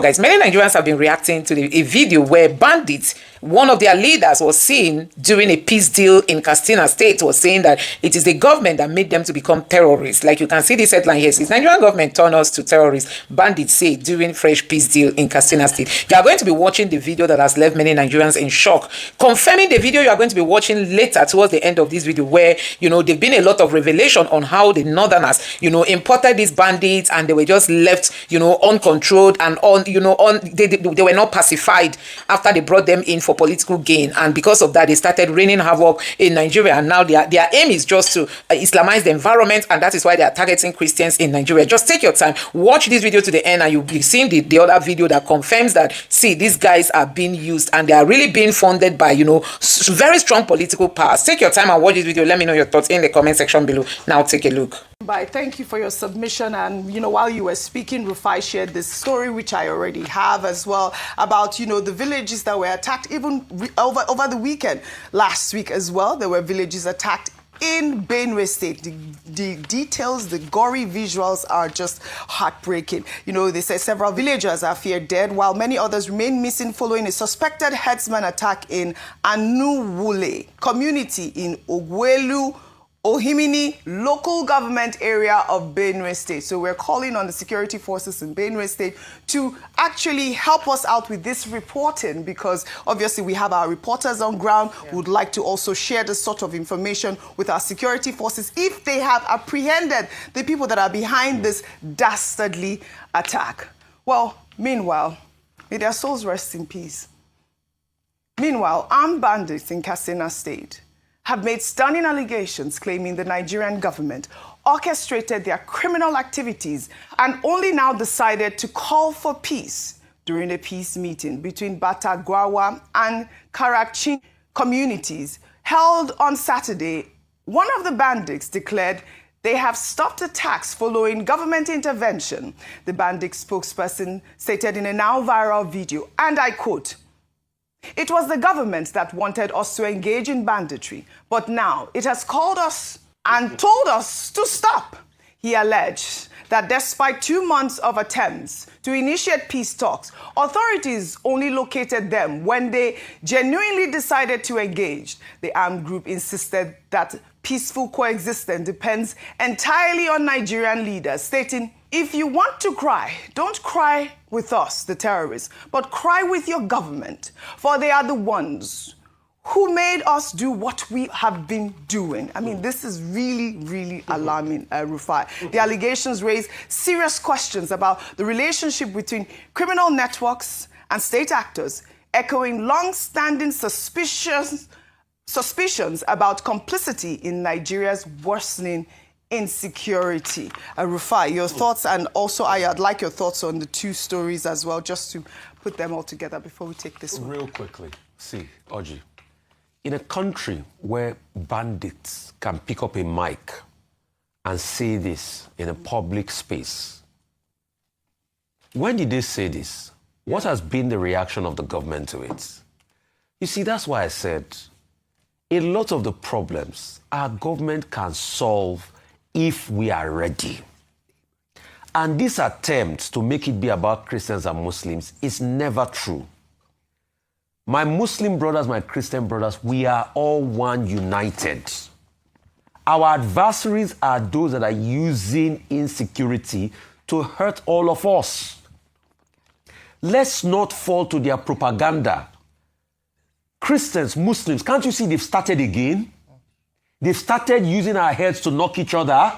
guys, many Nigerians have been reacting to a video where Bandits, one of their leaders, was seen during a peace deal in Katsina State, was saying that it is the government that made them to become terrorists. Like you can see this headline here, says Nigerian government turned us to terrorists, Bandits say during fresh peace deal in Katsina State. You are going to be watching the video that has left many Nigerians in shock. Confirming the video you are going to be watching later towards the end of this video, where, you know, there've been a lot of revelation on how the Northerners, you know, imported these bandits and they were just left, you know, uncontrolled and they were not pacified after they brought them in for political gain, and because of that they started raining havoc in Nigeria, and now their aim is just to Islamize the environment, and that is why they are targeting Christians in Nigeria. Just take your time, watch this video to the end, and you'll be seeing the other video that confirms that, see, these guys are being used and they are really being funded by, you know, very strong political powers. Take your time and watch this video. Let me know your thoughts in the comment section below. Now take a look. Bye. Thank you for your submission. And, you know, while you were speaking, Rufai shared this story, which I already have as well, about, you know, the villages that were attacked even over the weekend. Last week as well, there were villages attacked in Benue State. The details, the gory visuals are just heartbreaking. You know, they say several villagers are feared dead, while many others remain missing following a suspected herdsman attack in Anuwule community in Ogwelu, Ohimini local government area of Benue State. So we're calling on the security forces in Benue State to actually help us out with this reporting, because obviously we have our reporters on ground who would like to also share this sort of information with our security forces if they have apprehended the people that are behind this dastardly attack. Well, meanwhile, may their souls rest in peace. Meanwhile, armed bandits in Katsina State have made stunning allegations claiming the Nigerian government orchestrated their criminal activities and only now decided to call for peace during a peace meeting between Batagwawa and Karachi communities held on Saturday. One of the bandits declared they have stopped attacks following government intervention. The bandit spokesperson stated in a now viral video, and I quote, "It was the government that wanted us to engage in banditry, but now it has called us and told us to stop." He alleged that despite 2 months of attempts to initiate peace talks, authorities only located them when they genuinely decided to engage. The armed group insisted that peaceful coexistence depends entirely on Nigerian leaders, stating, "If you want to cry, don't cry with us, the terrorists, but cry with your government, for they are the ones who made us do what we have been doing." I mean, this is really, really alarming, Rufai. The allegations raise serious questions about the relationship between criminal networks and state actors, echoing long-standing suspicions about complicity in Nigeria's worsening insecurity. Rufai, your thoughts, and also I'd like your thoughts on the two stories as well, just to put them all together before we take this one. Real quickly, see, Oji, in a country where bandits can pick up a mic and say this in a public space, when did they say this? What has been the reaction of the government to it? You see, that's why I said a lot of the problems our government can solve if we are ready. And this attempt to make it be about Christians and Muslims is never true. My Muslim brothers, my Christian brothers, we are all one, united. Our adversaries are those that are using insecurity to hurt all of us. Let's not fall to their propaganda. Christians, Muslims, can't you see they've started again? They've started using our heads to knock each other.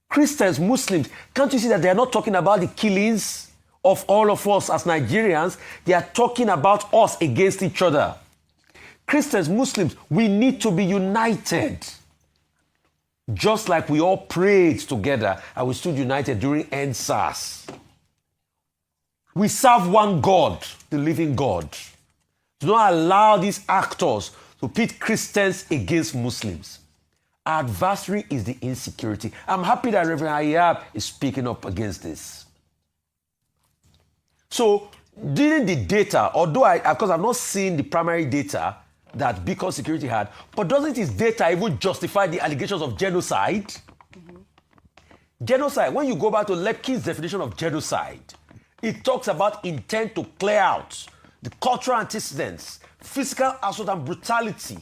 Christians, Muslims, can't you see that they're not talking about the killings of all of us as Nigerians? They are talking about us against each other. Christians, Muslims, we need to be united. Just like we all prayed together and we stood united during NSAS. We serve one God, the living God. Do not allow these actors to pit Christians against Muslims. Our adversary is the insecurity. I'm happy that Reverend Ayab is speaking up against this. So, didn't the data, although because I've not seen the primary data that Beacon Security had, but doesn't his data even justify the allegations of genocide? Genocide, when you go back to Lepkin's definition of genocide, It talks about intent to clear out, the cultural antecedents, physical assault and brutality.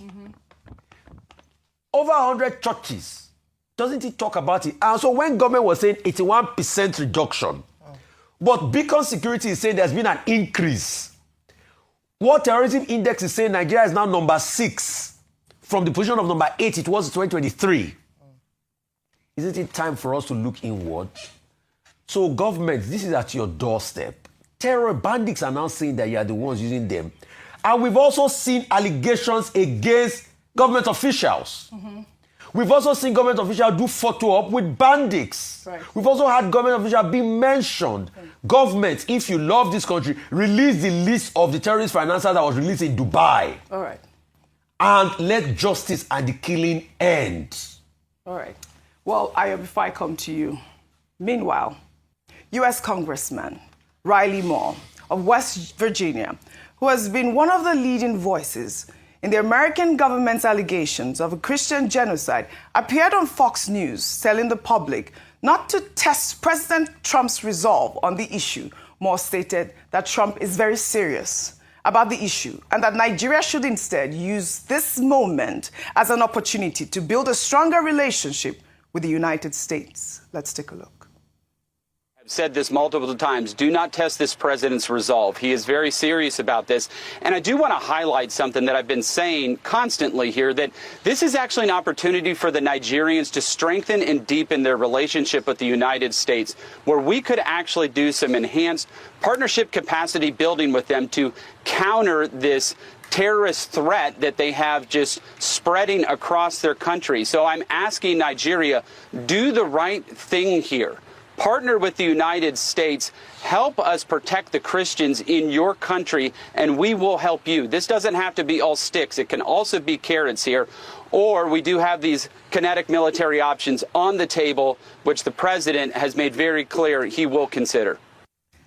Over 100 churches. Doesn't it talk about it? And so when government was saying 81% reduction, but Beacon Security is saying there's been an increase. What Terrorism Index is saying Nigeria is now number 6 from the position of number 8 it was in 2023. Isn't it time for us to look inward? So government, this is at your doorstep. Terror bandits are now saying that you are the ones using them. And we've also seen allegations against government officials. We've also seen government officials do photo op with bandits. Right. We've also had government officials being mentioned. Government, if you love this country, release the list of the terrorist financiers that was released in Dubai. All right. And let justice and the killing end. All right. Well, Ayo, before I come to you, meanwhile, U.S. Congressman Riley Moore of West Virginia, who has been one of the leading voices in the American government's allegations of a Christian genocide, appeared on Fox News telling the public not to test President Trump's resolve on the issue. Moore stated that Trump is very serious about the issue and that Nigeria should instead use this moment as an opportunity to build a stronger relationship with the United States. Let's take a look. I've said this multiple times. Do not test this president's resolve. He is very serious about this. And I do want to highlight something that I've been saying constantly here, that this is actually an opportunity for the Nigerians to strengthen and deepen their relationship with the United States, where we could actually do some enhanced partnership capacity building with them to counter this terrorist threat that they have just spreading across their country. So I'm asking Nigeria, do the right thing here. Partner with the United States, help us protect the Christians in your country, and we will help you. This doesn't have to be all sticks. It can also be carrots here. Or we do have these kinetic military options on the table, which the president has made very clear he will consider.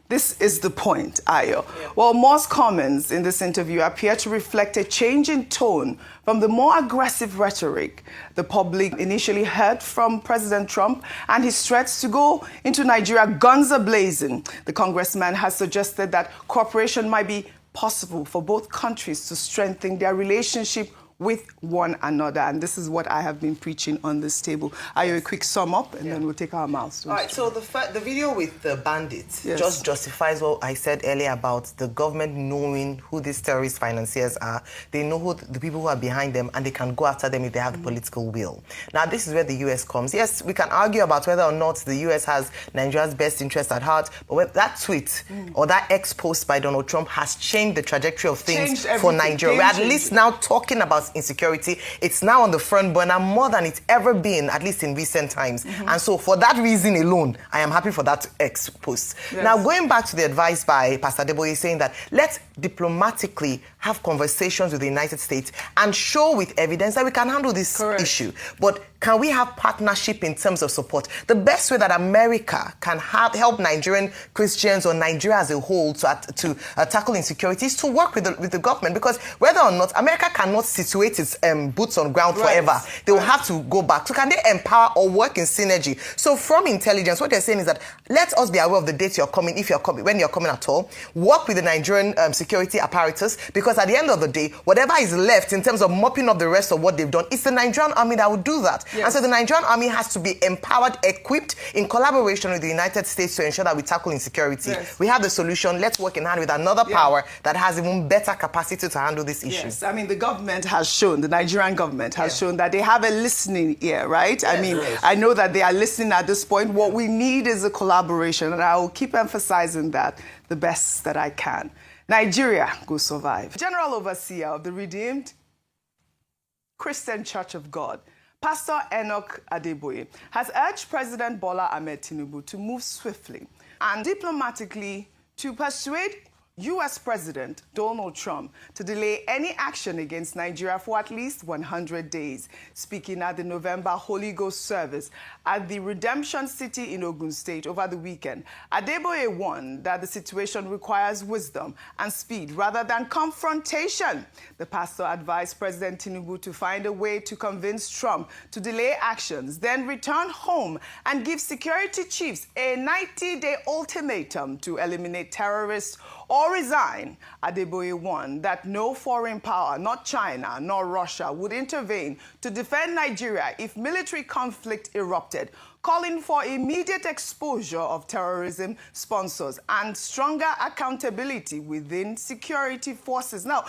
This is the point, Ayo. Well, Moore's comments in this interview appear to reflect a change in tone from the more aggressive rhetoric the public initially heard from President Trump and his threats to go into Nigeria guns a-blazing. The congressman has suggested that cooperation might be possible for both countries to strengthen their relationship with one another. And this is what I have been preaching on this table. Ayo, a quick sum up, and then we'll take our milestones. All right, so the video with the bandits just justifies what I said earlier about the government knowing who these terrorist financiers are. They know who the people who are behind them, and they can go after them if they have the political will. Now, this is where the U.S. comes. Yes, we can argue about whether or not the U.S. has Nigeria's best interest at heart, but when that tweet or that ex post by Donald Trump has changed the trajectory of things for Nigeria. We're at least now talking about insecurity. It's now on the front burner more than it's ever been, at least in recent times. And so for that reason alone, I am happy for that ex post. Now, going back to the advice by Pastor Adeboye saying that let's diplomatically have conversations with the United States and show with evidence that we can handle this issue. But can we have partnership in terms of support? The best way that America can help Nigerian Christians or Nigeria as a whole to tackle insecurity is to work with the government, because whether or not America cannot situate its boots on ground forever, they will have to go back. So can they empower or work in synergy? So from intelligence, what they're saying is that let us be aware of the dates you're coming, if you're coming, when you're coming at all. Work with the Nigerian security apparatus, because at the end of the day, whatever is left in terms of mopping up the rest of what they've done, it's the Nigerian army that will do that. And so the Nigerian army has to be empowered, equipped in collaboration with the United States to ensure that we tackle insecurity. We have the solution. Let's work in hand with another power that has even better capacity to handle these issues. I mean, the government has shown, the Nigerian government has shown that they have a listening ear, right? I mean, I know that they are listening at this point. What we need is a collaboration, and I will keep emphasizing that the best that I can. Nigeria will survive. General Overseer of the Redeemed Christian Church of God, Pastor Enoch Adeboye, has urged President Bola Ahmed Tinubu to move swiftly and diplomatically to persuade U.S. President Donald Trump to delay any action against Nigeria for at least 100 days. Speaking at the November Holy Ghost service at the Redemption City in Ogun State over the weekend, Adeboye warned that the situation requires wisdom and speed rather than confrontation. The pastor advised President Tinubu to find a way to convince Trump to delay actions, then return home and give security chiefs a 90-day ultimatum to eliminate terrorists or resign. Adeboye warned that no foreign power, not China nor Russia, would intervene to defend Nigeria if military conflict erupted, calling for immediate exposure of terrorism sponsors and stronger accountability within security forces. Now,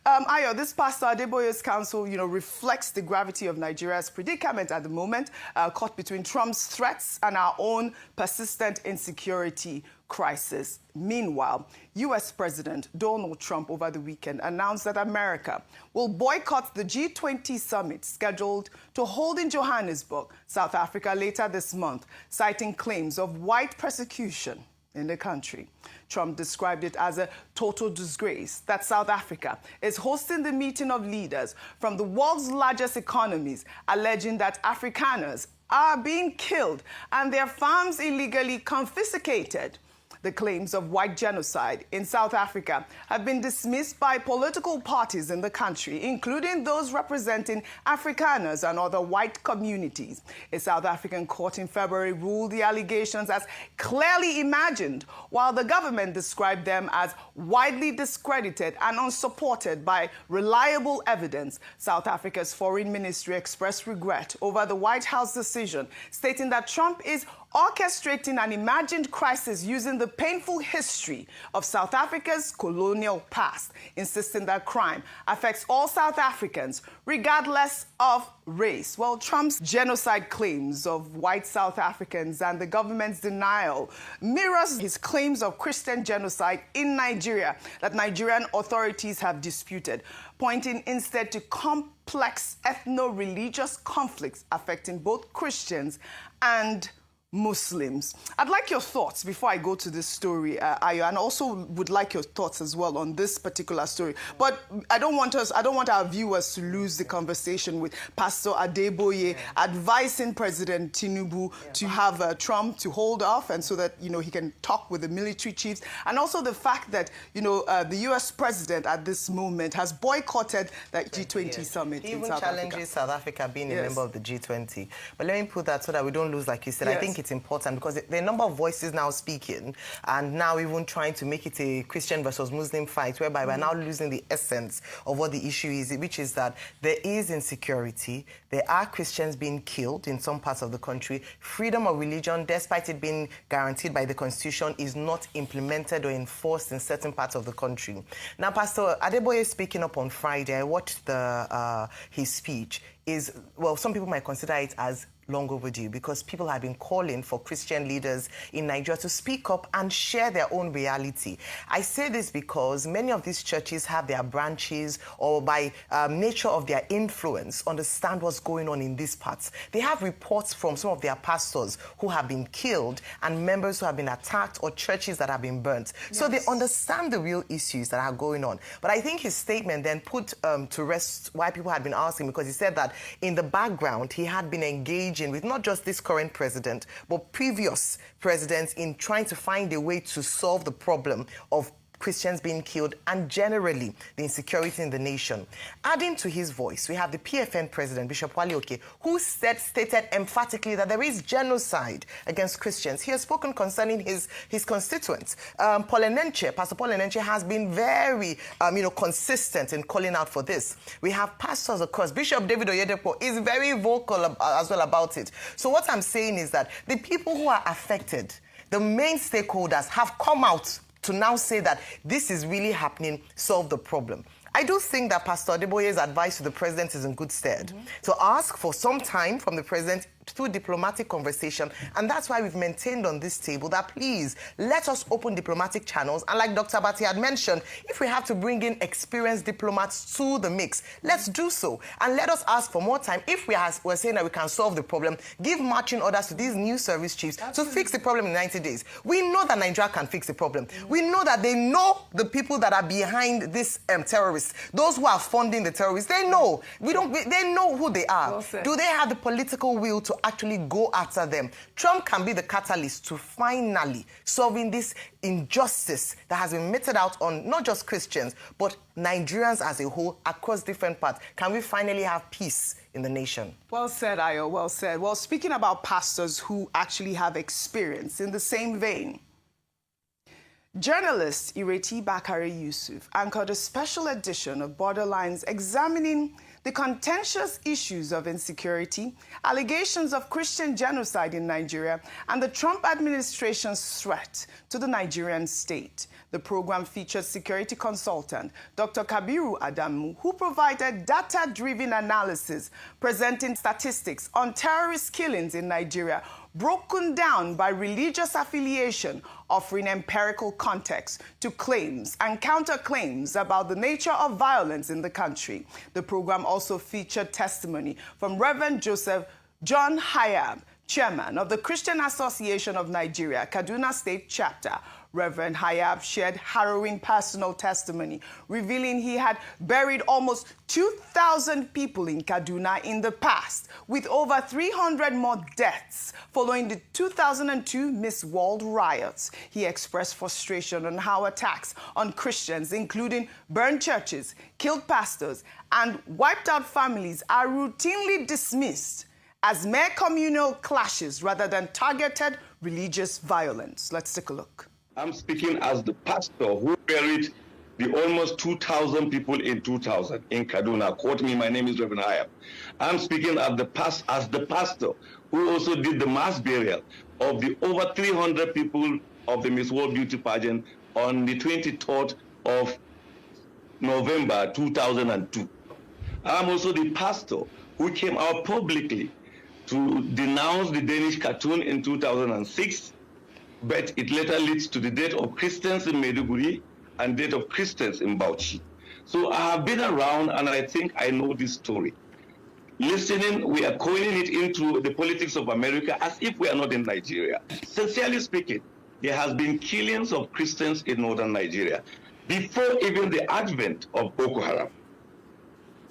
Ayo, this pastor Adeboye's counsel, reflects the gravity of Nigeria's predicament at the moment, caught between Trump's threats and our own persistent insecurity crisis. Meanwhile, U.S. President Donald Trump over the weekend announced that America will boycott the G20 summit scheduled to hold in Johannesburg, South Africa later this month, citing claims of white persecution in the country. Trump described it as a total disgrace that South Africa is hosting the meeting of leaders from the world's largest economies, alleging that Afrikaners are being killed and their farms illegally confiscated. The claims of white genocide in South Africa have been dismissed by political parties in the country, including those representing Afrikaners and other white communities. A South African court in February ruled the allegations as clearly imagined, while the government described them as widely discredited and unsupported by reliable evidence. South Africa's foreign ministry expressed regret over the White House decision, stating that Trump is orchestrating an imagined crisis using the painful history of South Africa's colonial past, insisting that crime affects all South Africans, regardless of race. Well, Trump's genocide claims of white South Africans and the government's denial mirrors his claims of Christian genocide in Nigeria that Nigerian authorities have disputed, pointing instead to complex ethno-religious conflicts affecting both Christians and Muslims. I'd like your thoughts before I go to this story, Ayo, and also would like your thoughts as well on this particular story. But I don't want our viewers to lose the conversation with Pastor Adeboye advising President Tinubu to have Trump to hold off, and so that he can talk with the military chiefs, and also the fact that the U.S. president at this moment has boycotted that G20 summit in South Africa. He even challenges South Africa being a member of the G20. But let me put that so that we don't lose, like you said. I think it's important because there are a number of voices now speaking and now even trying to make it a Christian versus Muslim fight, whereby we're now losing the essence of what the issue is, which is that there is insecurity, there are Christians being killed in some parts of the country, freedom of religion, despite it being guaranteed by the Constitution, is not implemented or enforced in certain parts of the country. Now, Pastor Adeboye speaking up on Friday, I watched his speech, some people might consider it as long overdue because people have been calling for Christian leaders in Nigeria to speak up and share their own reality. I say this because many of these churches have their branches or by nature of their influence understand what's going on in these parts. They have reports from some of their pastors who have been killed and members who have been attacked or churches that have been burnt. Yes. So they understand the real issues that are going on. But I think his statement then put to rest why people had been asking, because he said that in the background he had been engaged with not just this current president, but previous presidents in trying to find a way to solve the problem of Christians being killed and generally the insecurity in the nation. Adding to his voice, we have the PFN president, Bishop Wale Oke, who stated emphatically that there is genocide against Christians. He has spoken concerning his constituents. Pastor Paul Enenche has been very consistent in calling out for this. We have pastors, of course. Bishop David Oyedepo is very vocal as well about it. So what I'm saying is that the people who are affected, the main stakeholders, have come out to now say that this is really happening, solve the problem. I do think that Pastor Adeboye's advice to the president is in good stead. To ask for some time from the president through diplomatic conversation. And that's why we've maintained on this table that please let us open diplomatic channels. And like Dr. Bati had mentioned, if we have to bring in experienced diplomats to the mix, let's do so. And let us ask for more time. If we're saying that we can solve the problem, give marching orders to these new service chiefs to fix the problem in 90 days. We know that Nigeria can fix the problem. We know that they know the people that are behind this terrorists, those who are funding the terrorists. They know. They know who they are. Well said. Do they have the political will to actually go after them? Trump can be the catalyst to finally solving this injustice that has been meted out on not just Christians, but Nigerians as a whole across different parts. Can we finally have peace in the nation? Well said, Ayo, well said. Well, speaking about pastors who actually have experience, in the same vein, journalist Ireti Bakare Yusuf anchored a special edition of Borderlines examining the contentious issues of insecurity, allegations of Christian genocide in Nigeria, and the Trump administration's threat to the Nigerian state. The program featured security consultant Dr. Kabiru Adamu, who provided data-driven analysis presenting statistics on terrorist killings in Nigeria, broken down by religious affiliation, offering empirical context to claims and counterclaims about the nature of violence in the country. The program also featured testimony from Reverend Joseph John Hayab, chairman of the Christian Association of Nigeria, Kaduna State Chapter. Reverend Hayab shared harrowing personal testimony, revealing he had buried almost 2,000 people in Kaduna in the past, with over 300 more deaths following the 2002 Miss World riots. He expressed frustration on how attacks on Christians, including burned churches, killed pastors, and wiped out families, are routinely dismissed as mere communal clashes rather than targeted religious violence. Let's take a look. I'm speaking as the pastor who buried the almost 2,000 people in 2000 in Kaduna. Quote me, my name is Reverend Hayab. I'm speaking as the pastor who also did the mass burial of the over 300 people of the Miss World Beauty pageant on the 23rd of November 2002. I'm also the pastor who came out publicly to denounce the Danish cartoon in 2006, but it later leads to the death of Christians in Maiduguri and death of Christians in Bauchi. So I have been around and I think I know this story. Listening, we are coiling it into the politics of America as if we are not in Nigeria. Sincerely speaking, there has been killings of Christians in northern Nigeria before even the advent of Boko Haram.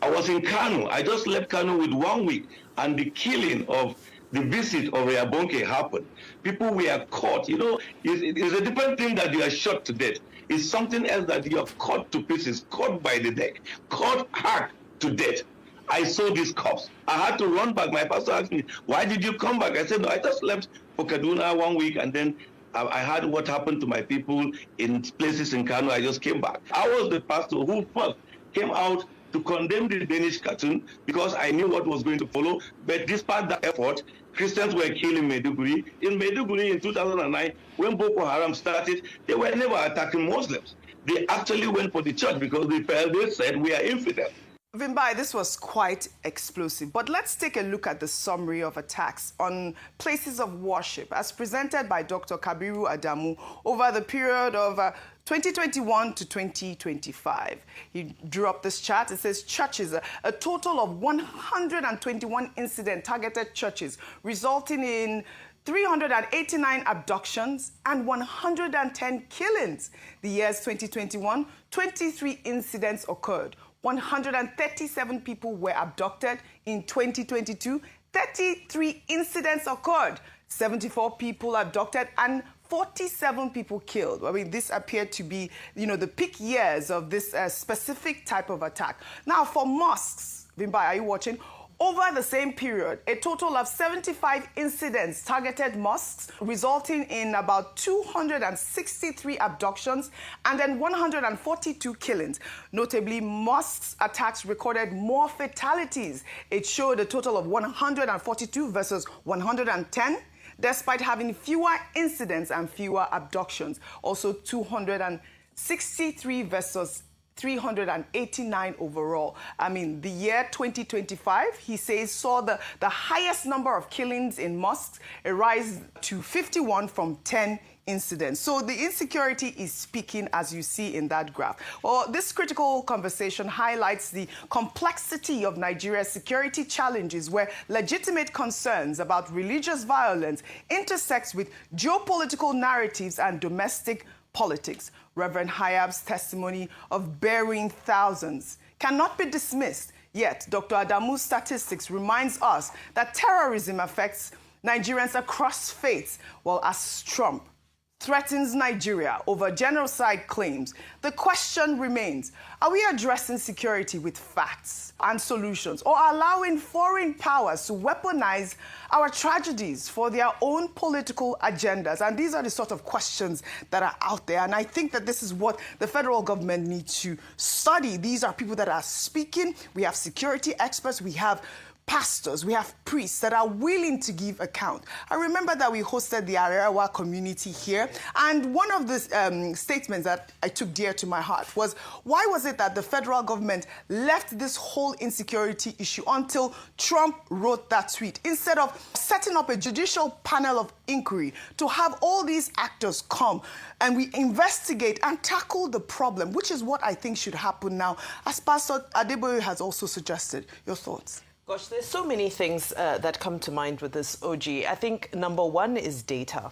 I was in Kanu. I just left Kanu with 1 week, and the killing of the visit of Yabonke happened. People were caught. You know, it's a different thing that you are shot to death. It's something else that you are caught to pieces, caught by the neck, caught hacked to death. I saw these cops. I had to run back. My pastor asked me, why did you come back? I said, no, I just left for Kaduna 1 week, and then I heard what happened to my people in places in Kanu. I just came back. I was the pastor who first came out to condemn the Danish cartoon because I knew what was going to follow. But despite that effort, Christians were killed in Maiduguri. In Maiduguri in 2009, when Boko Haram started, they were never attacking Muslims. They actually went for the church because they said, we are infidel. Vimbai, this was quite explosive, but let's take a look at the summary of attacks on places of worship as presented by Dr. Kabiru Adamu over the period of 2021 to 2025. He drew up this chart. It says churches, a total of 121 incidents targeted churches, resulting in 389 abductions and 110 killings. The years 2021, 23 incidents occurred. 137 people were abducted. In 2022, 33 incidents occurred. 74 people abducted and 47 people killed. I mean, this appeared to be, the peak years of this specific type of attack. Now, for mosques, Vimbai, are you watching? Over the same period, a total of 75 incidents targeted mosques, resulting in about 263 abductions and then 142 killings. Notably, mosques attacks recorded more fatalities. It showed a total of 142 versus 110, despite having fewer incidents and fewer abductions. Also 263 versus 389 overall. I mean, the year 2025, he says, saw the highest number of killings in mosques, a rise to 51 from 10 incidents. So the insecurity is speaking, as you see in that graph. Well, this critical conversation highlights the complexity of Nigeria's security challenges, where legitimate concerns about religious violence intersects with geopolitical narratives and domestic politics. Reverend Hayab's testimony of burying thousands cannot be dismissed. Yet, Dr. Adamu's statistics reminds us that terrorism affects Nigerians across faiths, while as Trump threatens Nigeria over genocide claims, the question remains, are we addressing security with facts and solutions, or allowing foreign powers to weaponize our tragedies for their own political agendas? And these are the sort of questions that are out there. And I think that this is what the federal government needs to study. These are people that are speaking. We have security experts. We have pastors, we have priests that are willing to give account. I remember that we hosted the Arewa community here, and one of the statements that I took dear to my heart was, why was it that the federal government left this whole insecurity issue until Trump wrote that tweet, instead of setting up a judicial panel of inquiry to have all these actors come and we investigate and tackle the problem, which is what I think should happen now, as Pastor Adeboye has also suggested. Your thoughts? Gosh, there's so many things that come to mind with this, OG. I think number one is data.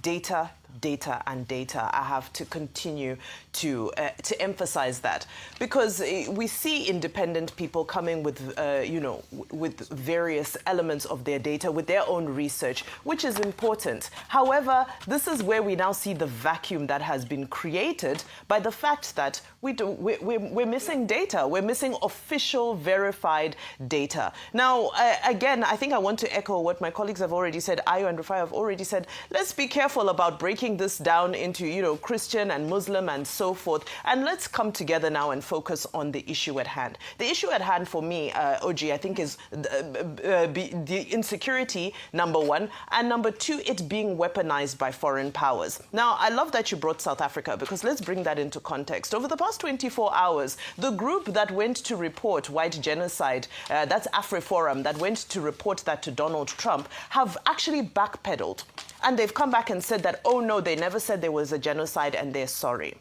Data, data, and data. I have to continue to emphasize that, because we see independent people coming with, with various elements of their data, with their own research, which is important. However, this is where we now see the vacuum that has been created by the fact that we're missing data. We're missing official, verified data. Now, again, I think I want to echo what my colleagues have already said. Ayo and Rufai have already said. Let's be careful about breaking this down into, Christian and Muslim and so forth. And let's come together now and focus on the issue at hand. The issue at hand for me, OG, I think is the insecurity, number one, and number two, it being weaponized by foreign powers. Now, I love that you brought South Africa, because let's bring that into context. Over the past 24 hours, the group that went to report white genocide, that's AfriForum, that went to report that to Donald Trump, have actually backpedaled. And they've come back and said that, oh no, they never said there was a genocide and they're sorry.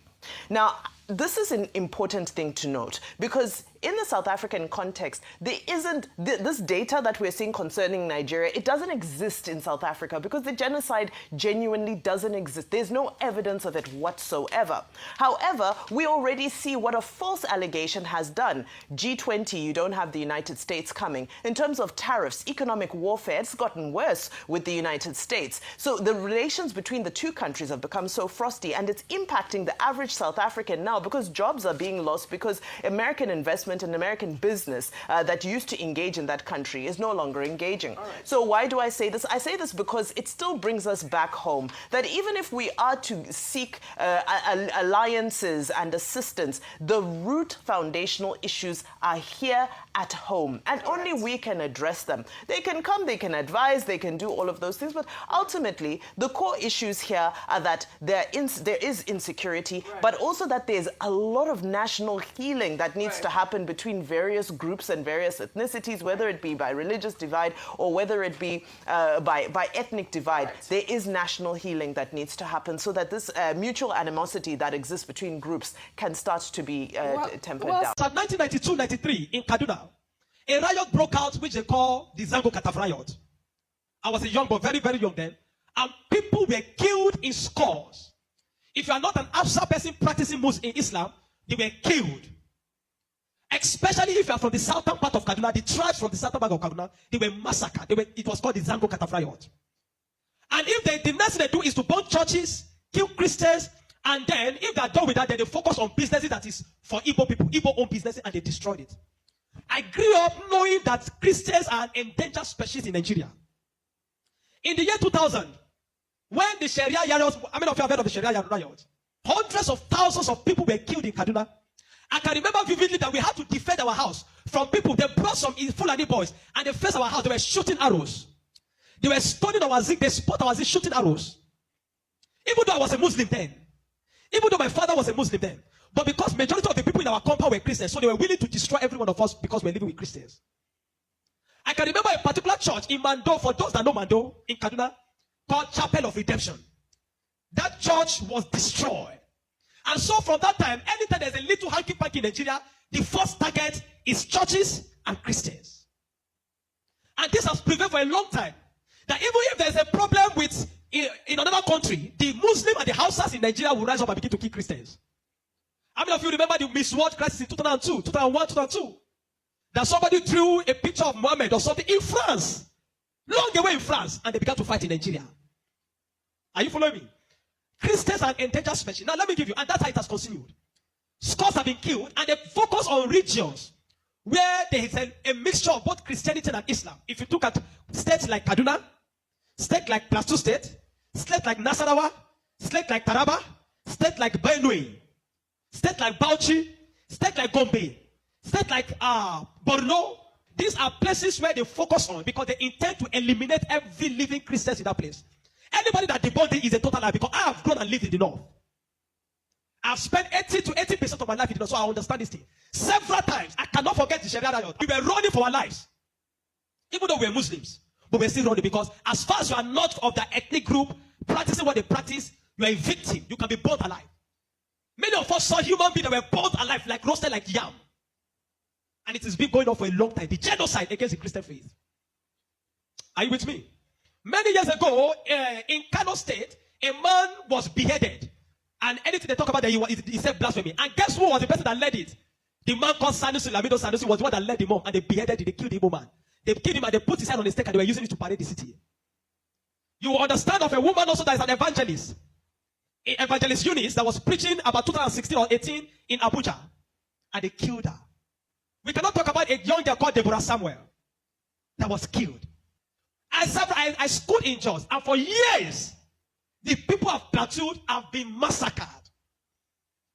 Now, this is an important thing to note, because in the South African context, there isn't this data that we're seeing concerning Nigeria. It doesn't exist in South Africa because the genocide genuinely doesn't exist. There's no evidence of it whatsoever. However, we already see what a false allegation has done. G20, you don't have the United States coming. In terms of tariffs, economic warfare, it's gotten worse with the United States. So the relations between the two countries have become so frosty, and it's impacting the average South African now, because jobs are being lost, because American investment and American business that used to engage in that country is no longer engaging. Right. So why do I say this? I say this because it still brings us back home, that even if we are to seek alliances and assistance, the root foundational issues are here at home, and only we can address them. They can come, they can advise, they can do all of those things, but ultimately the core issues here are that there is insecurity, but also that there's a lot of national healing that needs to happen between various groups and various ethnicities, whether it be by religious divide or whether it be by ethnic divide. There is national healing that needs to happen, so that this mutual animosity that exists between groups can start to be tempered down. So 1992-93 in Kaduna, a riot broke out which they call the Zango Kataf riot. I was a young boy, very, very young then, and people were killed in scores. If you are not an Hausa person practicing Muslim in Islam, they were killed. Especially if you are from the southern part of Kaduna, the tribes from the southern part of Kaduna, they were massacred. It was called the Zango Kataf riot. And if the next thing they do is to burn churches, kill Christians, and then if they are done with that, then they focus on businesses that is for Igbo people, Igbo-owned businesses, and they destroyed it. I grew up knowing that Christians are an endangered species in Nigeria. In the year 2000, when the Sharia riots, how many of you have heard of the Sharia riots? Hundreds of thousands of people were killed in Kaduna. I can remember vividly that we had to defend our house from people. They brought some Fulani boys and they faced our house. They were shooting arrows. They were stoning our zinc. They spot our zinc, shooting arrows. Even though I was a Muslim then. Even though my father was a Muslim then. But because majority of the people in our compound were Christians, so they were willing to destroy every one of us because we're living with Christians. I can remember a particular church in Mando, for those that know Mando, in Kaduna, called Chapel of Redemption. That church was destroyed. And so from that time, anytime there's a little hanky-panky in Nigeria, the first target is churches and Christians. And this has prevailed for a long time. That even if there's a problem with in another country, the Muslim and the Hausas in Nigeria will rise up and begin to kill Christians. How many of you remember the Miss World crisis in 2002, 2001, 2002? That somebody drew a picture of Muhammad or something in France, long away in France, and they began to fight in Nigeria. Are you following me? Christians are endangered species. Now let me give you, and that's how it has continued. Scores have been killed, and they focus on regions where there is a mixture of both Christianity and Islam. If you look at states like Kaduna, state like Plateau State, state like Nasarawa, state like Taraba, state like Benue, state like Bauchi, state like Gombe, state like Borno. These are places where they focus on because they intend to eliminate every living Christian in that place. Anybody that debunked it is a total lie because I have grown and lived in the north. I've spent 80 to 80% of my life in the north, so I understand this thing. Several times, I cannot forget the Sharia riot. We were running for our lives. Even though we're Muslims, but we're still running because as far as you are not of that ethnic group, practicing what they practice, you are a victim. You can be burnt alive. Many of us saw human beings that were burnt alive, like roasted like yam. And it has been going on for a long time. The genocide against the Christian faith. Are you with me? Many years ago, in Kano State, a man was beheaded. And anything they talk about, he said blasphemy. And guess who was the person that led it? The man called Sanusi, Lamido Sanusi, was the one that led him on. And they beheaded him, they killed the Igbo man. They killed him and they put his head on the stake and they were using it to parade the city. You will understand of a woman also that is an evangelist. Evangelist Eunice that was preaching about 2016 or 18 in Abuja. And they killed her. We cannot talk about a young girl called Deborah Samuel that was killed. I schooled in Jos, and for years, the people of Plateau have been massacred.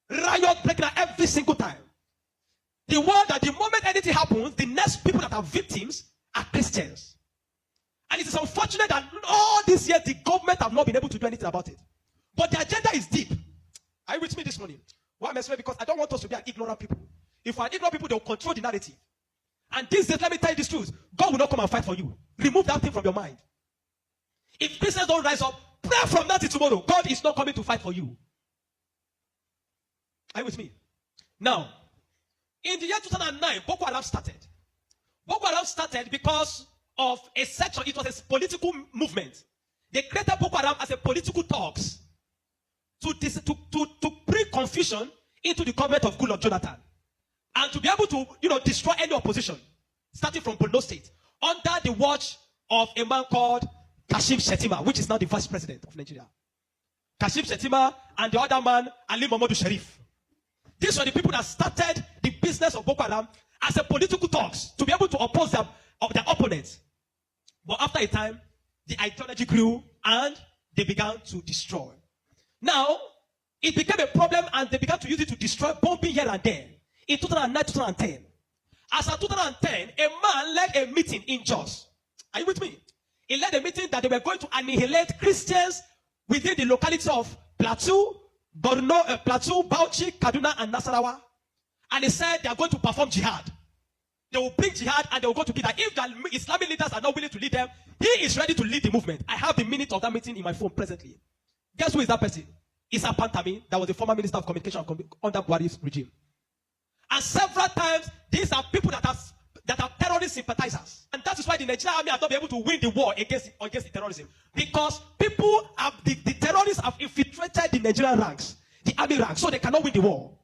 Riot breaking out every single time. The world that the moment anything happens, the next people that are victims are Christians. And it is unfortunate that all these years the government have not been able to do anything about it. But the agenda is deep. Are you with me this morning? Why am I saying? Because I don't want us to be an ignorant people. If we are ignorant people, they will control the narrative. And these days, let me tell you this truth. God will not come and fight for you. Remove that thing from your mind. If Christians don't rise up, pray from now till tomorrow. God is not coming to fight for you. Are you with me? Now, in the year 2009, Boko Haram started. Boko Haram started because of a section. It was a political movement. They created Boko Haram as a political talks to bring confusion into the government of Goodluck Jonathan. And to be able to, destroy any opposition, starting from Borno State, under the watch of a man called Kashim Shettima, which is now the vice president of Nigeria. Kashim Shettima and the other man, Ali Mohammed Sharif. These were the people that started the business of Boko Haram as a political talks to be able to oppose their opponents. But after a time, the ideology grew and they began to destroy. Now, it became a problem and they began to use it to destroy, bombing here and there. In 2009, 2010. As of 2010, a man led a meeting in Jos. Are you with me? He led a meeting that they were going to annihilate Christians within the locality of Plateau, Borno, Plateau, Bauchi, Kaduna, and Nasarawa. And he said they are going to perform jihad. They will bring jihad and they will go to kill them. If the Islamic leaders are not willing to lead them, he is ready to lead the movement. I have the minute of that meeting in my phone presently. Guess who is that person? Issa Pantami, that was the former minister of communication under Buhari's regime. And several times, these are people that are terrorist sympathizers. And that is why the Nigerian army has not been able to win the war against the terrorism. Because the terrorists have infiltrated the Nigerian ranks, the army ranks, so they cannot win the war.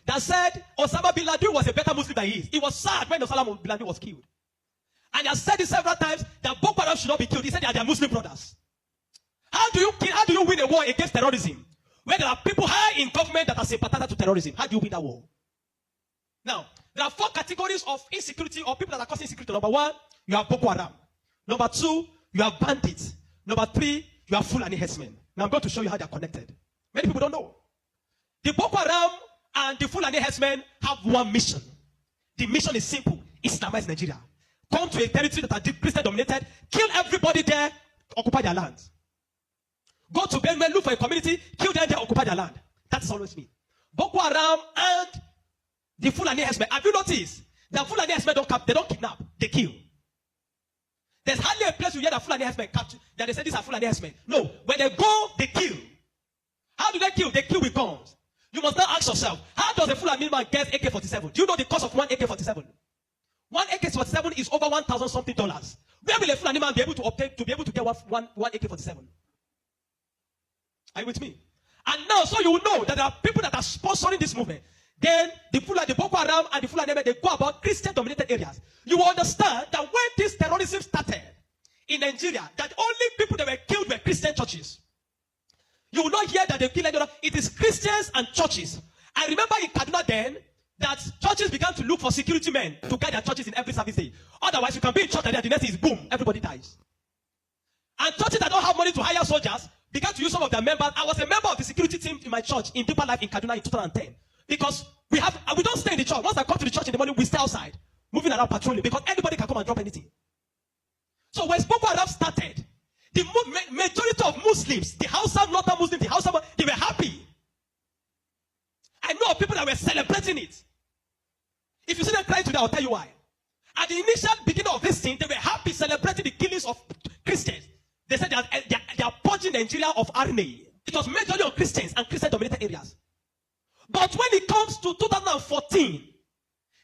That said, Osama bin Laden was a better Muslim than he is. He was sad when Osama bin Laden was killed. And he has said it several times that Boko Haram should not be killed. He said they are their Muslim brothers. How do you win a war against terrorism? When there are people high in government that are sympathizers to terrorism, how do you win that war? Now, there are 4 categories of insecurity or people that are causing insecurity. Number 1, you have Boko Haram. Number 2, you have bandits. Number 3, you have Fulani herdsmen. Now I'm going to show you how they are connected. Many people don't know. The Boko Haram and the Fulani herdsmen have one mission. The mission is simple: Islamize Nigeria. Come to a territory that are Christian dominated, kill everybody there, occupy their land. Go to Benue, look for a community, kill them there, occupy their land. That's always me. Boko Haram and the Fulani herdsmen. Have you noticed that Fulani herdsmen they don't kidnap, they kill. There's hardly a place you hear that Fulani herdsmen capture, that they say these are Fulani herdsmen. No, when they go, they kill. How do they kill? They kill with guns. You must now ask yourself, how does a Fulani man get AK-47? Do you know the cost of one AK-47? One AK-47 is over $1,000 something. Where will a Fulani man be able to obtain to get one AK-47? Are you with me? And now, so you will know that there are people that are sponsoring this movement. Then the Boko Haram and the Fulani, they go about Christian-dominated areas. You will understand that when this terrorism started in Nigeria, that only people that were killed were Christian churches. You will not hear that they kill anyone. It is Christians and churches. I remember in Kaduna then that churches began to look for security men to guide their churches in every service day. Otherwise, you can be in church and then the next is boom, everybody dies. And churches that don't have money to hire soldiers began to use some of their members. I was a member of the security team in my church in Deeper Life in Kaduna in 2010. Because we don't stay in the church. Once I come to the church in the morning, we stay outside, moving around patrolling, because anybody can come and drop anything. So when Boko Haram started, the majority of Muslims, the Hausa, northern Muslims, the Hausa, they were happy. I know of people that were celebrating it. If you see them crying today, I'll tell you why. At the initial beginning of this thing, they were happy celebrating the killings of Christians. They said they are purging Nigeria of RNA. It was majorly on Christians and Christian-dominated areas. But when it comes to 2014,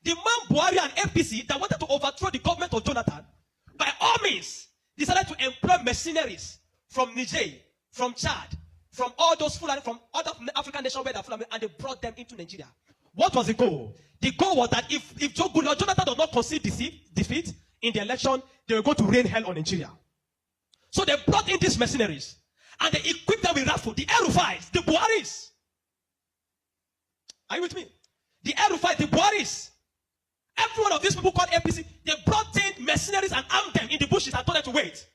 the man Buhari and APC that wanted to overthrow the government of Jonathan, by all means, decided to employ mercenaries from Niger, from Chad, from all those Fulani, from other African nations where they're Fulani, and they brought them into Nigeria. What was the goal? The goal was that if Jonathan does not concede defeat in the election, they were going to rain hell on Nigeria. So they brought in these mercenaries, and they equipped them with rifles, the El-Rufais, the Buharis. Are you with me? The El-Rufai, the Buharis. Every one of these people called APC, they brought in mercenaries and armed them in the bushes and told them to wait.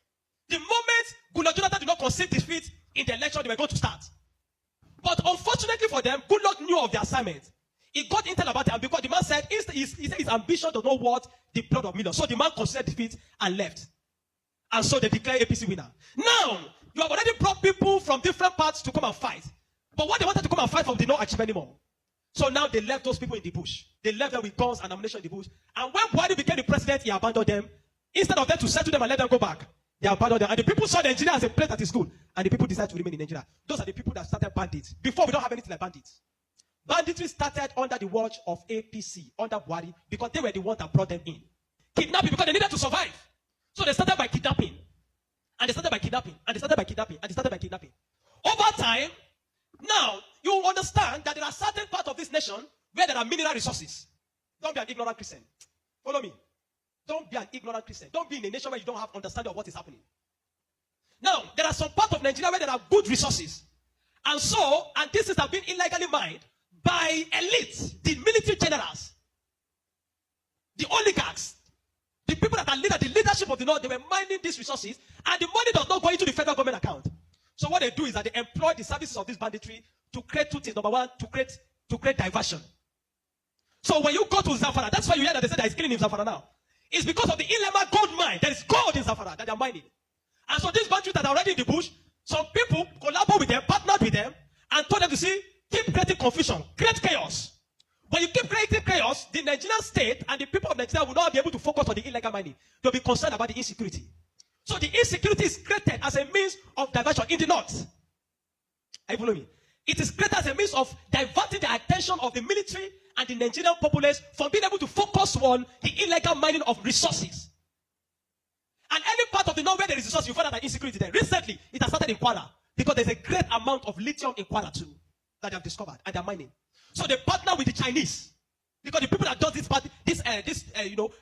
The moment Goodluck Jonathan did not concede defeat in the election, they were going to start. But unfortunately for them, Goodluck knew of the assignment. He got intel about it, and because the man said his ambition does not worth the blood of millions. So the man conceded defeat and left. And so they declared APC winner. Now, you have already brought people from different parts to come and fight. But what they wanted to come and fight for did not achieve anymore. So now they left those people in the bush. They left them with guns and ammunition in the bush. And when Buhari became the president, he abandoned them. Instead of them to settle them and let them go back, they abandoned them. And the people saw Nigeria as a place that is good. And the people decided to remain in Nigeria. Those are the people that started bandits. Before, we don't have anything like bandits. Banditry started under the watch of APC, under Buhari, because they were the ones that brought them in. Kidnapping, because they needed to survive. So they started by kidnapping. And they started by kidnapping. And they started by kidnapping. And they started by kidnapping. Over time, now, you understand that there are certain parts of this nation where there are mineral resources. Don't be an ignorant Christian. Follow me. Don't be an ignorant Christian. Don't be in a nation where you don't have understanding of what is happening. Now, there are some parts of Nigeria where there are good resources. And so, and this is have been illegally mined by elites, the military generals, the oligarchs, the people that are the leadership of the North. They were mining these resources, and the money does not go into the federal government account. So what they do is that they employ the services of this banditry to create two things. Number one, to create diversion. So when you go to Zamfara, that's why you hear that they say there is killing in Zamfara now. It's because of the Ilema gold mine. There is gold in Zamfara that they are mining. And so these bandits that are already in the bush, some people collaborate with them, partnered with them, and told them to see, keep creating confusion, create chaos. When you keep creating chaos, the Nigerian state and the people of Nigeria will not be able to focus on the illegal mining. They'll be concerned about the insecurity. So the insecurity is created as a means of diversion in the north. Are you following me? It is created as a means of diverting the attention of the military and the Nigerian populace from being able to focus on the illegal mining of resources. And any part of the north where there is resources, you find out that insecurity there. Recently, it has started in Kwara because there's a great amount of lithium in Kwara too that they have discovered and they're mining. So they partner with the Chinese because the people that do this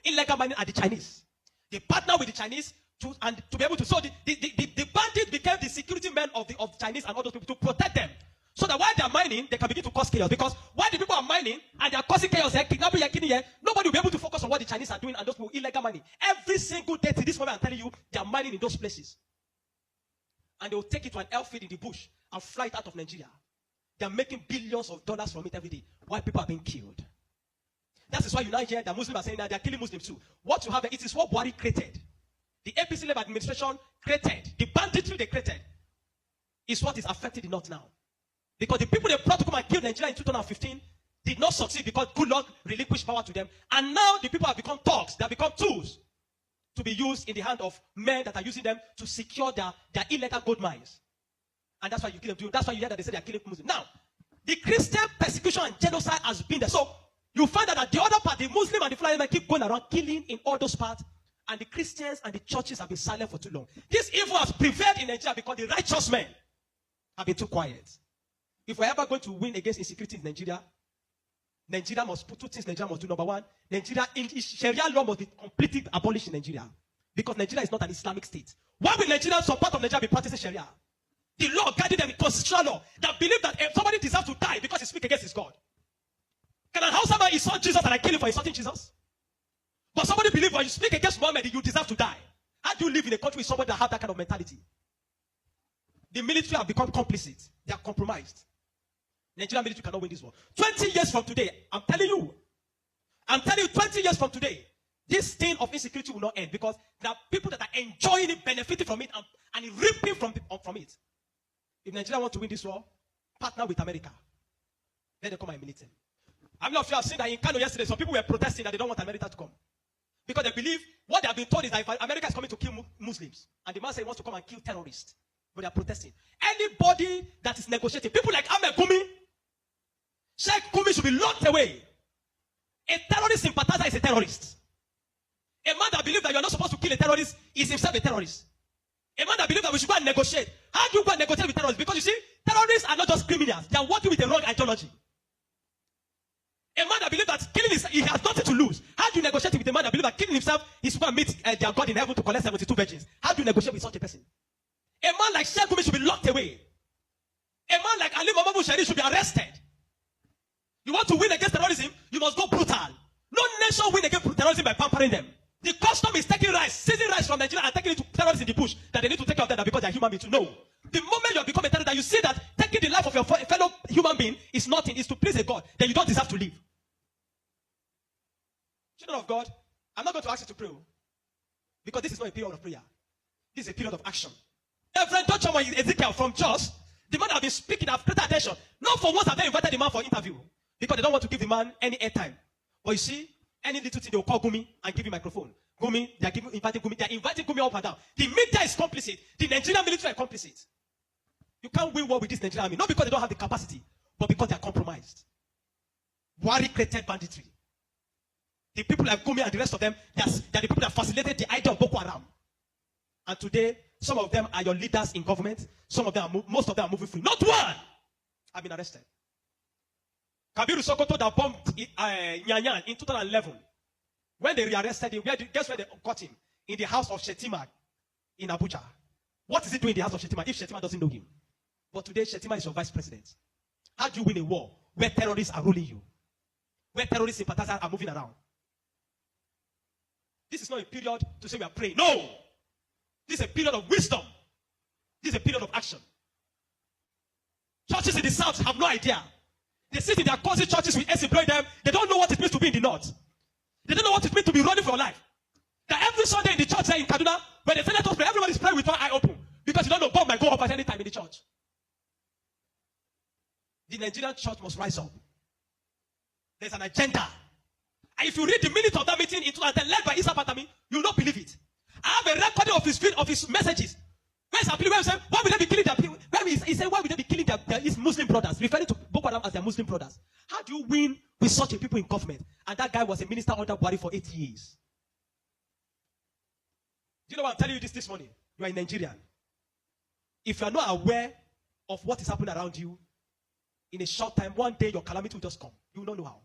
illegal mining are the Chinese. They partner with the Chinese to be able to. So the bandits became the security men of Chinese and all those people to protect them. So that while they are mining, they can begin to cause chaos. Because while the people are mining and they are causing chaos here, kidnapping here, killing here, nobody will be able to focus on what the Chinese are doing and those people illegal mining. Every single day to this moment, I'm telling you, they are mining in those places. And they will take it to an airfield in the bush and fly it out of Nigeria. They are making billions of dollars from it every day while people are being killed. That is why you now hear that Muslims are saying that they are killing Muslims too. What you have, it is what Buhari created. The APC-led administration created. The banditry they created is what is affecting the North now. Because the people they brought to come and kill Nigeria in 2015 did not succeed because good luck relinquished power to them. And now the people have become thugs. They have become tools to be used in the hand of men that are using them to secure their illegal gold mines. And that's why you kill them. That's why you hear that they say they are killing Muslims. Now, the Christian persecution and genocide has been there. So you find that at the other part, the Muslim and the Fulani men keep going around killing in all those parts. And the Christians and the churches have been silent for too long. This evil has prevailed in Nigeria because the righteous men have been too quiet. If we're ever going to win against insecurity in Nigeria, Nigeria must put two things Nigeria must do. Number one, Sharia law must be completely abolished in Nigeria. Because Nigeria is not an Islamic state. Why will Nigeria, some part of Nigeria, be practicing Sharia? The law guiding them, constitutional law, that believe that if somebody deserves to die because he speaks against his God. Can a Hausa man insult Jesus and I kill him for insulting Jesus? But somebody believes when you speak against Muhammad, you deserve to die. How do you live in a country with somebody that has that kind of mentality? The military have become complicit. They are compromised. Nigerian military cannot win this war. 20 years from today, I'm telling you, 20 years from today, this thing of insecurity will not end because there are people that are enjoying it, benefiting from it, and reaping from it. If Nigeria wants to win this war, partner with America. Let them come and militate. I mean, if you have seen that in Kanu yesterday, some people were protesting that they don't want America to come. Because they believe what they have been told is that if America is coming to kill Muslims, and the man said he wants to come and kill terrorists, but they are protesting. Anybody that is negotiating, people like Ahmed Gumi, Sheikh Gumi should be locked away. A terrorist sympathizer is a terrorist. A man that believes that you are not supposed to kill a terrorist is himself a terrorist. A man that believes that we should go and negotiate. How do you go and negotiate with terrorists? Because you see, terrorists are not just criminals. They are working with the wrong ideology. A man that believes that killing he has nothing to lose. How do you negotiate with a man that believes that killing himself is going to meet their God in heaven to collect 72 virgins? How do you negotiate with such a person? A man like Sheikh Gumi should be locked away. A man like Ali Muhammad Bushari should be arrested. You want to win against terrorism, you must go brutal. No nation win against terrorism by pampering them. The custom is taking rice, seizing rice from Nigeria and taking it to terrorists in the bush that they need to take care of them because they are human beings. To know. The moment you have become a terrorist, that you see that taking the life of your fellow human being is nothing, is to please a God, then you don't deserve to live. Children of God, I'm not going to ask you to pray because this is not a period of prayer. This is a period of action. Reverend Dr. Ezekiel from Jos, the man have been speaking, have created attention. Not for once have they invited the man for interview because they don't want to give the man any airtime. But you see, any little thing they will call Gumi and give him microphone. Gumi, they are inviting Gumi up and down. The media is complicit. The Nigerian military are complicit. You can't win war with this Nigerian army, not because they don't have the capacity, but because they are compromised. Buhari created banditry. The people like Gumi and the rest of them, they are the people that facilitated the idea of Boko Haram. And today, some of them are your leaders in government. Most of them are moving free. Not one have been arrested. Kabiru Sokoto that bombed Nyanyan in 2011. When they rearrested him, guess where they got him? In the house of Shetima in Abuja. What is he doing in the house of Shetima if Shetima doesn't know him? But today, Shetima is your vice president. How do you win a war where terrorists are ruling you? Where terrorist sympathizers are moving around? This is not a period to say we are praying. No! This is a period of wisdom. This is a period of action. Churches in the south have no idea. They sit in their cozy churches with employ them. They don't know what it means to be in the north. They don't know what it means to be running for your life. That every Sunday in the church there in Kaduna, when they say let us pray, everybody's praying with one eye open. Because you don't know God might go up at any time in the church. The Nigerian church must rise up. There's an agenda. And if you read the minutes of that meeting in 2010 led by Isa Patami, you will not believe it. I have a recording of his messages. Where's Appeal? Where he said, why will they be killing their people? He said, why will they be killing his Muslim brothers? Referring to Boko Haram as their Muslim brothers. How do you win with such a people in government? And that guy was a minister under Buhari for 8 years. Do you know what I'm telling you this morning? You are a Nigerian. If you are not aware of what is happening around you, in a short time, one day your calamity will just come. You will not know how.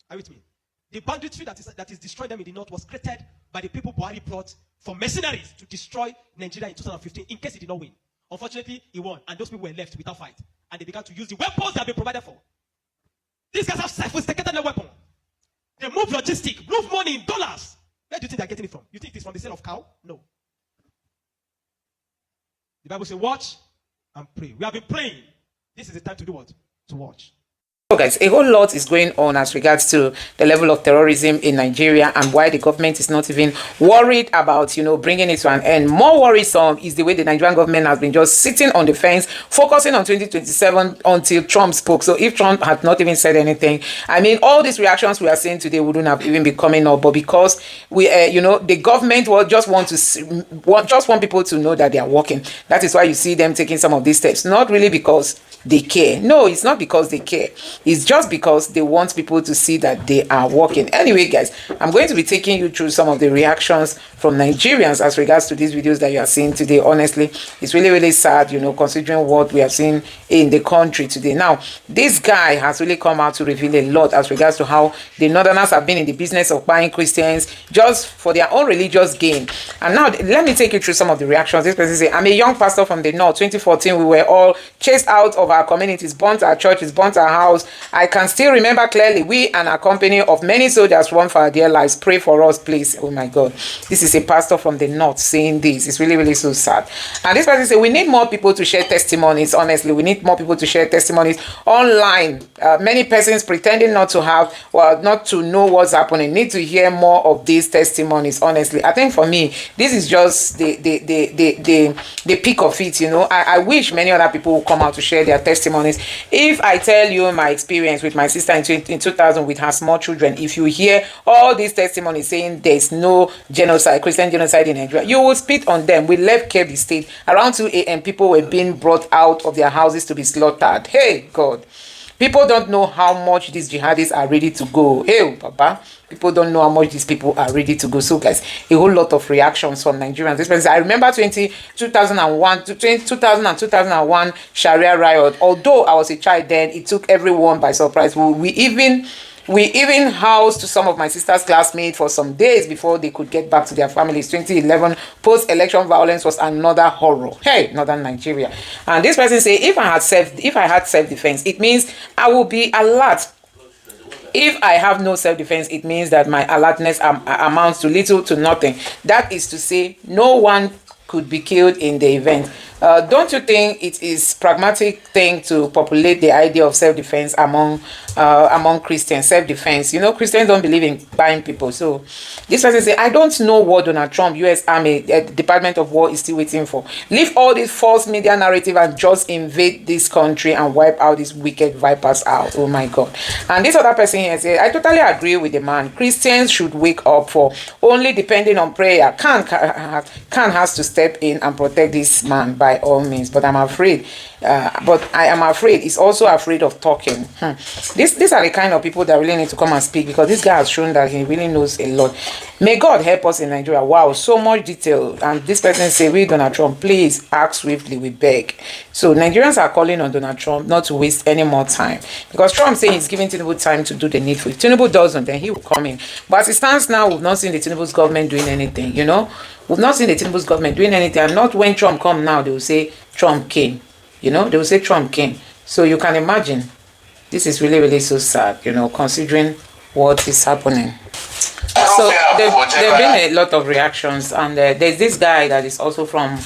Are you with me? The banditry that is destroying them in the north was created by the people Buhari brought for mercenaries to destroy Nigeria in 2015 in case he did not win. Unfortunately, he won, and those people were left without fight. And they began to use the weapons that have been provided for. These guys have sophisticated their weapon. They move logistics, move money in dollars. Where do you think they're getting it from? You think it's from the sale of cow? No. The Bible says, watch and pray. We have been praying. This is the time to do what? To watch. So guys, a whole lot is going on as regards to the level of terrorism in Nigeria and why the government is not even worried about, bringing it to an end. More worrisome is the way the Nigerian government has been just sitting on the fence, focusing on 2027 until Trump spoke. So if Trump had not even said anything, I mean, all these reactions we are seeing today wouldn't have even been coming up. But because we, the government will just want people to know that they are working. That is why you see them taking some of these steps. Not really because they care. No, it's not because they care. It's just because they want people to see that they are working. Anyway, guys, I'm going to be taking you through some of the reactions from Nigerians as regards to these videos that you are seeing today. Honestly, it's really, really sad, considering what we have seen in the country today. Now, this guy has really come out to reveal a lot as regards to how the Northerners have been in the business of buying Christians just for their own religious gain. And now, let me take you through some of the reactions. This person says, I'm a young pastor from the North. 2014, we were all chased out of our communities, burnt our churches, burnt our house. I can still remember clearly, we and our company of many soldiers run for our dear lives. Pray for us, please. Oh my God. This is a pastor from the North saying this. It's really, really so sad. And this person says, we need more people to share testimonies. Honestly, we need more people to share testimonies online. Many persons pretending not to know what's happening need to hear more of these testimonies. Honestly, I think for me, this is just the peak of it. I wish many other people would come out to share their testimonies. If I tell you my experience with my sister in 2000 with her small children, if you hear all these testimonies saying there's no genocide, Christian genocide in Nigeria, you will spit on them. We left Kebbi State around 2 a.m. People were being brought out of their houses to be slaughtered. Hey God, people don't know how much these jihadists are ready to go. Hey Papa, people don't know how much these people are ready to go. So guys, a whole lot of reactions from Nigerians. This person, I remember 2001 and 2001 Sharia riot. Although I was a child then, it took everyone by surprise. We even housed some of my sister's classmates for some days before they could get back to their families. 2011 post-election violence was another horror. Hey, Northern Nigeria. And this person say, if I had self-defense, it means I will be alert. If I have no self-defense, it means that my alertness amounts to little to nothing. That is to say, no one could be killed in the event. Don't you think it is pragmatic thing to populate the idea of self-defense among Christians? Self-defense, Christians don't believe in buying people. So this person say, I don't know what Donald Trump, U.S. Army, Department of War is still waiting for. Leave all this false media narrative and just invade this country and wipe out these wicked vipers out. Oh my God. And this other person here says, I totally agree with the man. Christians should wake up, for only depending on prayer. Khan has to step in and protect this man by all means. But I'm afraid, he's also afraid of talking. These are the kind of people that really need to come and speak, because this guy has shown that he really knows a lot. May God help us in Nigeria. Wow, so much detail. And this person say, we Donald Trump, please act swiftly, we beg. So Nigerians are calling on Donald Trump not to waste any more time, because Trump saying he's giving Tinubu time to do the needful. If Tinubu doesn't, then he will come in. But as it stands now, we've not seen the Tinubu's government doing anything, We've not seen the Tinubu's government doing anything. And not when Trump come now, they will say Trump came. They will say Trump came. So you can imagine, this is really, really so sad, considering what is happening. So there have been a lot of reactions, and there's this guy that is also from,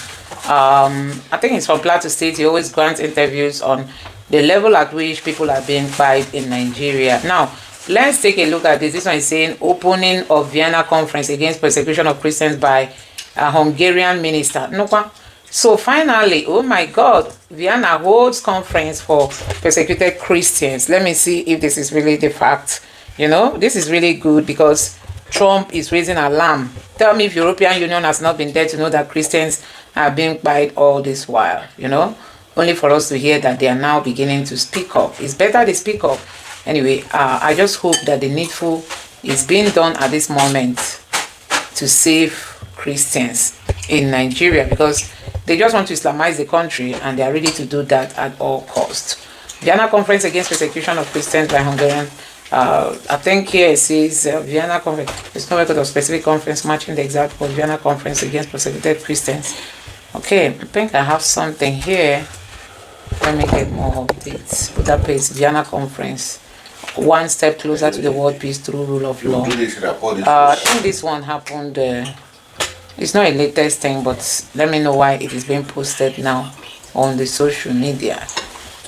I think he's from Plateau State. He always grants interviews on the level at which people are being fired in Nigeria. Now, let's take a look at this. This one is saying, opening of Vienna conference against persecution of Christians by a Hungarian minister. So finally, oh my God, Vienna holds conference for persecuted Christians. Let me see if this is really the fact. This is really good, because Trump is raising alarm. Tell me if European Union has not been there to know that Christians are being fired all this while, only for us to hear that they are now beginning to speak up. It's better they speak up. Anyway, I just hope that the needful is being done at this moment to save Christians in Nigeria, because they just want to Islamize the country, and they are ready to do that at all costs. Vienna Conference Against Persecution of Christians by Hungarian. I think here it says Vienna Conference. There's no record of specific conference matching the exact word. Vienna Conference Against Persecuted Christians. Okay, I think I have something here. Let me get more updates. Budapest, Vienna Conference. One step closer to the world peace through rule of law. I think this one happened. It's not a latest thing, but let me know why it is being posted now on the social media.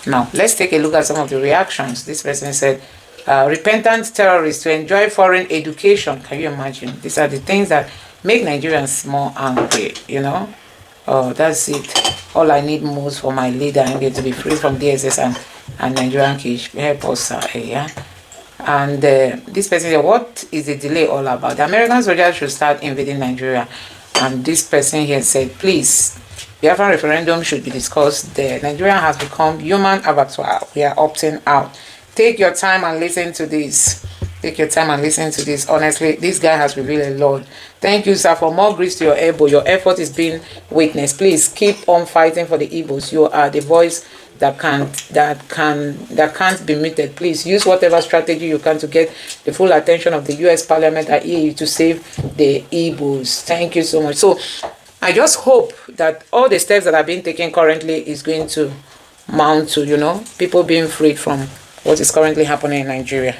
Now, let's take a look at some of the reactions. This person said, repentant terrorists to enjoy foreign education. Can you imagine? These are the things that make Nigerians more angry, you know. Oh, that's it. All I need most for my leader and get to be free from DSS and Nigerian cage. Help us, yeah. And this person said, what is the delay all about? The American soldiers should start invading Nigeria. And this person here said, please, the Biafran referendum should be discussed there. Nigeria has become human abattoir. We are opting out. Take your time and listen to this. Take your time and listen to this. Honestly, this guy has revealed a lot. Thank you, sir, for more grease to your elbow. Your effort is being witnessed. Please keep on fighting for the Igbos. You are the voice that can't be muted. Please use whatever strategy you can to get the full attention of the US Parliament and EU to save the Igbos. Thank you so much. So I just hope that all the steps that are being taken currently is going to mount to, you know, people being freed from what is currently happening in Nigeria.